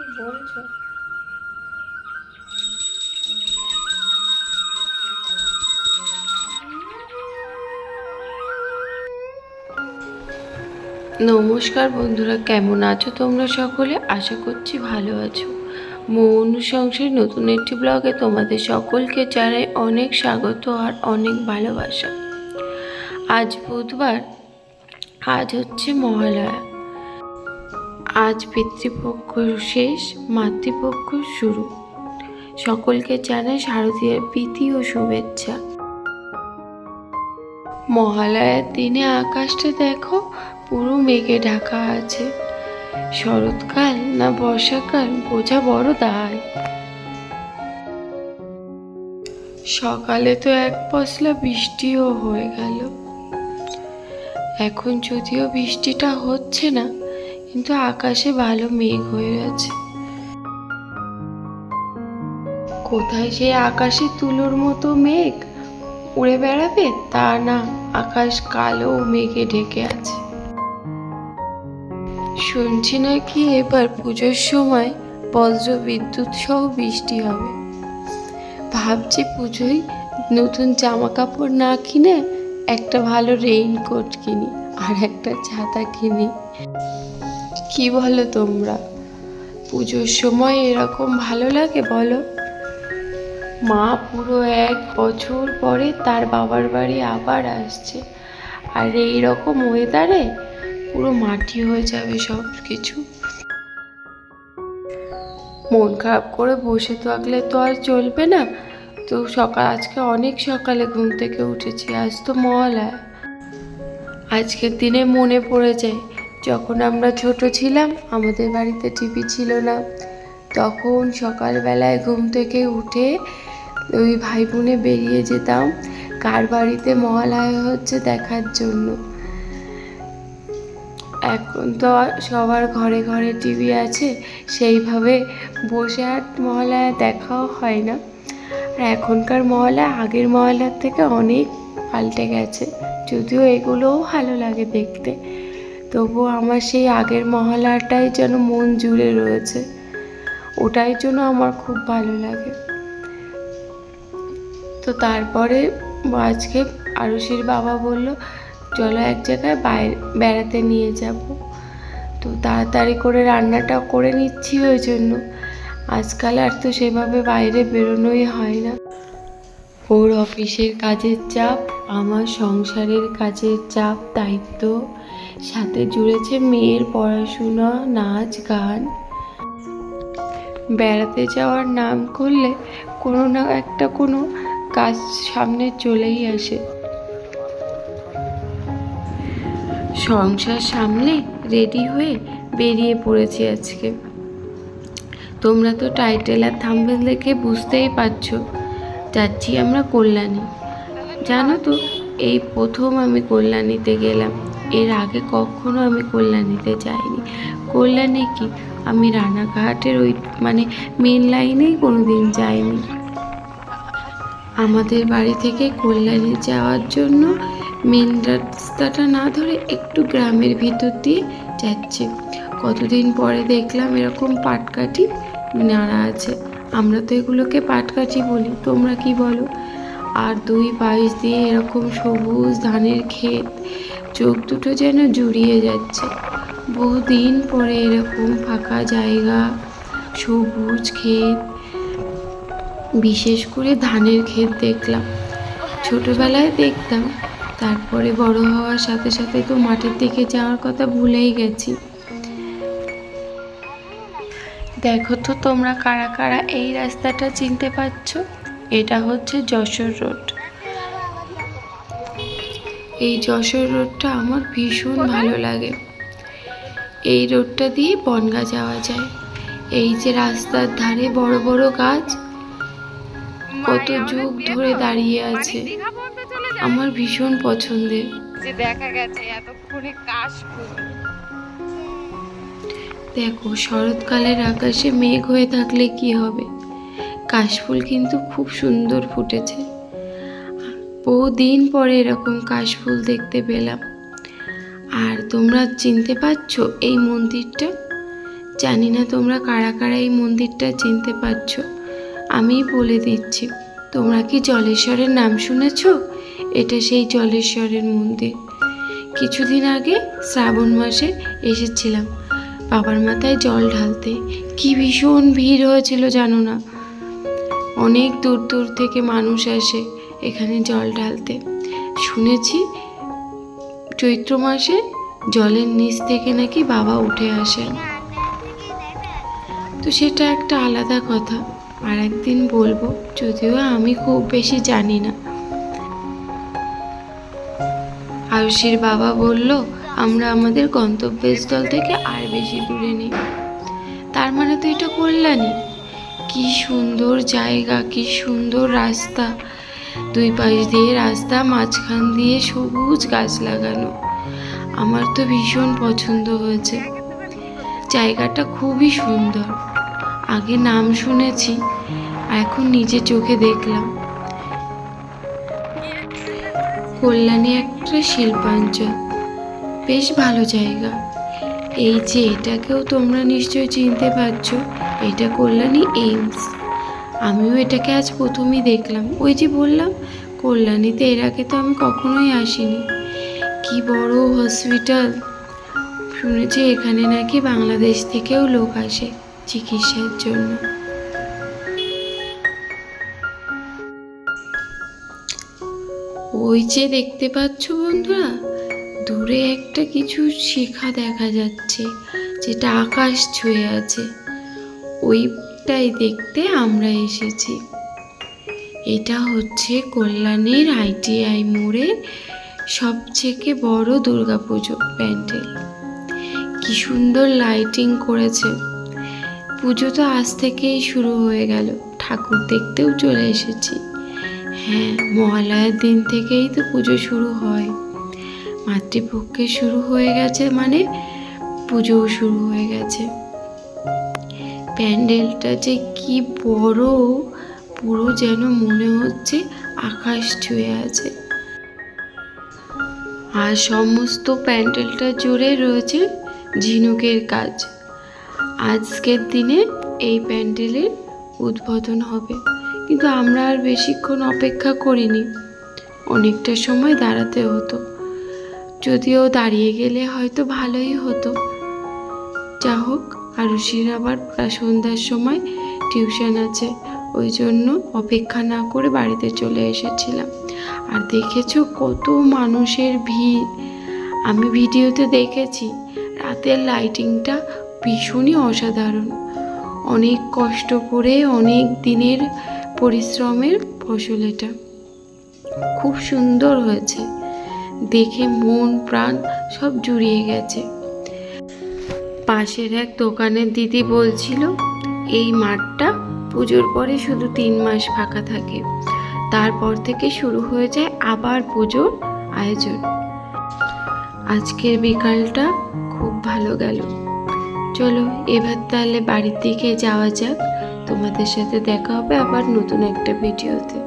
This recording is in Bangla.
কি বলছো? নমস্কার বন্ধুরা, কেমন আছো তোমরা সকলে? আশা করছি ভালো আছো। মৌন সংসার নতুন একটি ব্লগে তোমাদের সকলকে জানাই অনেক স্বাগত আর অনেক ভালোবাসা। আজ বুধবার, আজ হচ্ছে মহালয়া। আজ পিতৃপক্ষ শেষ, মাতৃপক্ষ শুরু। সকলকে জানাই শারদীয়ার প্রীতি ও শুভেচ্ছা। মহালয়ার দিনে আকাশটা দেখো, পুরো মেঘে ঢাকা আছে। শরৎকাল না বর্ষাকাল বোঝা বড় দায়। সকালে তো এক পশলা বৃষ্টিও হয়ে গেল। এখন যদিও বৃষ্টিটা হচ্ছে না, কিন্তু আকাশে ভালো মেঘ হয়ে আছে। কোথায় সেই আকাশে তুলোর মতো মেঘ উড়ে বেড়াবে, তা না, আকাশ কালো মেঘে ঢেকে আছে। শুনছি নাকি এবার পুজোর সময় বজ্র বিদ্যুৎ সহ বৃষ্টি হবে। ভাবছি পুজোয় নতুন জামা কাপড় না কিনে একটা ভালো রেইনকোট কিনি আর একটা ছাতা কিনি। কি বলো তোমরা? পুজোর সময় এরকম ভালো লাগে বলো? মা পুরো 1 বছর পরে তার বাবার বাড়ি আবার আসছে, আর এইরকম ওয়েদারে পুরো মাটি হয়ে যাবে সব কিছু। মন খারাপ করে বসে থাকলে তো আর চলবে না। তো আজকে অনেক সকালে ঘুম থেকে উঠেছি। আজ তো মহালয়া। আজকের দিনে মনে পড়ে যায়, যখন আমরা ছোট ছিলাম, আমাদের বাড়িতে টিভি ছিল না, তখন সকালবেলায় ঘুম থেকে উঠে ওই ভাই বোনে বেরিয়ে যেতাম কার বাড়িতে মহালয়া হচ্ছে দেখার জন্য। এখন তো সবার ঘরে ঘরে টিভি আছে, সেইভাবে বসে আর মহালয়া দেখাও হয় না। আর এখনকার মহালয়া আগের মহালয়ার থেকে অনেক পাল্টে গেছে, যদিও এগুলোও ভালো লাগে দেখতে, তবুও আমার সেই আগের মহালয়াটাই যেন মন জুড়ে রয়েছে। ওটাই জন্য আমার খুব ভালো লাগে। তো তারপরে আজকে আরুষির বাবা বলল চলো এক জায়গায় বাইরে বেড়াতে নিয়ে যাব। তো তাড়াতাড়ি করে রান্নাটা করে নিচ্ছি, ওই জন্য। আজকাল আর তো সেভাবে বাইরে বেরোনোই হয় না। ওর অফিসের কাজের চাপ, আমার সংসারের কাজের চাপ, দায়িত্ব, সাথে জুড়েছে মেয়ের পড়াশোনা, নাচ, গান। বেড়াতে যাওয়ার নাম করলে কোনো না একটা কোনো কাজ সামনে চলেই আসে। সংসার সামলে রেডি হয়ে বেরিয়ে পড়েছি আজকে। তোমরা তো টাইটেল আর থাম্বনেল দেখে বুঝতেই পারছো, যাচ্ছি আমরা কল্যাণী। জানো তো, এই প্রথম আমি কল্যাণীতে গেলাম। এর আগে কখনো আমি কল্যাণীতে যাইনি। কল্যাণী কি, আমি রানাঘাটের ওই মেন লাইনেই কোনোদিন যাইনি। আমাদের বাড়ি থেকে কল্যাণী যাওয়ার জন্য মেন রাস্তাটা না ধরে একটু গ্রামের ভিতর দিয়ে যাচ্ছে। কতদিন পরে দেখলাম এরকম পাটকাঠি নাড়া আছে। আমরা তো এগুলোকে পাটকাঠি বলি, তোমরা কি বলো? আর 2 পাশ দিয়ে এরকম সবুজ ধানের ক্ষেত, চোখ দুটো যেন জুড়িয়ে যাচ্ছে। বহুদিন পরে এরকম ফাঁকা জায়গা, সবুজ ক্ষেত, বিশেষ করে ধানের ক্ষেত দেখলাম। ছোটবেলায় দেখতাম, তারপরে বড় হওয়ার সাথে সাথে তো মাঠের দিকে যাওয়ার কথা ভুলেই গেছি। দেখো তো তোমরা কারা কারা এই রাস্তাটা চিনতে পারছো? এটা হচ্ছে যশোর রোড। এই যশোর রোডটা আমার ভীষণ ভালো লাগে। এই রোডটা দিয়ে বনগাঁ যাওয়া যায়। এই যে রাস্তার ধারে বড় বড় গাছ, কত যুগ ধরে দাঁড়িয়ে আছে, আমার ভীষণ পছন্দের। দেখা গেছে এতক্ষণে কাশফুল। দেখো, শরৎকালের আকাশে মেঘ হয়ে থাকলে কি হবে, কাশফুল কিন্তু খুব সুন্দর ফুটেছে। বহুদিন পরে এরকম কাশফুল দেখতে পেলাম। আর তোমরা চিনতে পারছো এই মন্দিরটা? জানি না তোমরা কারা কারা এই মন্দিরটা চিনতে পারছো, আমি বলে দিচ্ছি। তোমরা কি জলেশ্বরের নাম শুনেছো? এটা সেই জলেশ্বরের মন্দির। কিছুদিন আগে শ্রাবণ মাসে এসেছিলাম বাবার মাথায় জল ঢালতে। কি ভীষণ ভিড় হয়েছিল জানো না। অনেক দূর দূর থেকে মানুষ আসে এখানে জল ঢালতে। শুনেছি চৈত্র মাসে জলের নিচ থেকে নাকি বাবা উঠে আসেন। তো সেটা একটা আলাদা কথা, আর একদিন বলবো, যদিও আমি খুব বেশি জানি না। আয়ুষীর বাবা বলল আমরা আমাদের গন্তব্যস্থল থেকে আর বেশি দূরে নেই। তার মানে তো এটা কল্যাণী। কি সুন্দর জায়গা, কি সুন্দর রাস্তা, দুই পাশ দিয়ে রাস্তা, মাঝখান দিয়ে সবুজ গাছ লাগানো। আমার তো ভীষণ পছন্দ হয়েছে। জায়গাটা খুবই সুন্দর। আগে নাম শুনেছি, এখন নিজে চোখে দেখলাম। কল্যাণী একটা শিল্পাঞ্চল, বেশ ভালো জায়গা। এই যে এটাকেও তোমরা নিশ্চয়ই চিনতে পারছো, এটা কল্যাণী এইমস। আমিও এটাকে আজ প্রথমেই দেখলাম। ওই যে বললাম কল্যাণীতে এর আগে তো আমি কখনোই আসিনি। কি বড় হসপিটাল। শুনেছি এখানে নাকি বাংলাদেশ থেকেও লোক আসে চিকিৎসার জন্য। ওই যে দেখতে পাচ্ছ বন্ধুরা, দূরে একটা কিছু শিখা দেখা যাচ্ছে, যেটা আকাশ ছুঁয়ে আছে। ওইটাই দেখতে আমরা এসেছি। এটা হচ্ছে কল্যাণীর ITI মোড়ে সবথেকে বড় দুর্গাপুজো প্যান্ডেল। কি সুন্দর লাইটিং করেছে। পুজো তো আজ থেকেই শুরু হয়ে গেল, ঠাকুর দেখতেও চলে এসেছি। হ্যাঁ, মহালয়ার দিন থেকেই তো পুজো শুরু হয়। মাতৃপক্ষে শুরু হয়ে গেছে মানে পুজোও শুরু হয়ে গেছে। প্যান্ডেলটা যে কি বড়, পুরো যেন মনে হচ্ছে আকাশ ছুঁয়ে আছে। আর সমস্ত প্যান্ডেলটা জুড়ে রয়েছে ঝিনুকের কাজ। আজকের দিনে এই প্যান্ডেলের উদ্বোধন হবে, কিন্তু আমরা আর বেশিক্ষণ অপেক্ষা করিনি। অনেকটা সময় দাঁড়াতে হতো, যদিও দাঁড়িয়ে গেলে হয়তো ভালোই হতো। যা হোক, আরুষির আবার সন্ধ্যার সময় টিউশন আছে, ওই জন্য অপেক্ষা না করে বাড়িতে চলে এসেছিলাম। আর দেখেছো কত মানুষের ভিড়। আমি ভিডিওতে দেখেছি, রাতের লাইটিংটা ভীষণই অসাধারণ। অনেক কষ্ট করে, অনেক দিনের পরিশ্রমের ফসল এটা। খুব সুন্দর হয়েছে, দেখে মন প্রাণ সব জুড়িয়ে গেছে। পাশের এক দোকানের দিদি বলছিল এই মাঠটা পুজোর পরে শুধু 3 মাস ফাঁকা থাকে, তারপর থেকে শুরু হয়ে যায় আবার পুজোর আয়োজন। আজকের বিকালটা খুব ভালো গেল। চলো এবার তাহলে বাড়ির দিকে যাওয়া যাক। তোমাদের সাথে দেখা হবে আবার নতুন একটা ভিডিওতে।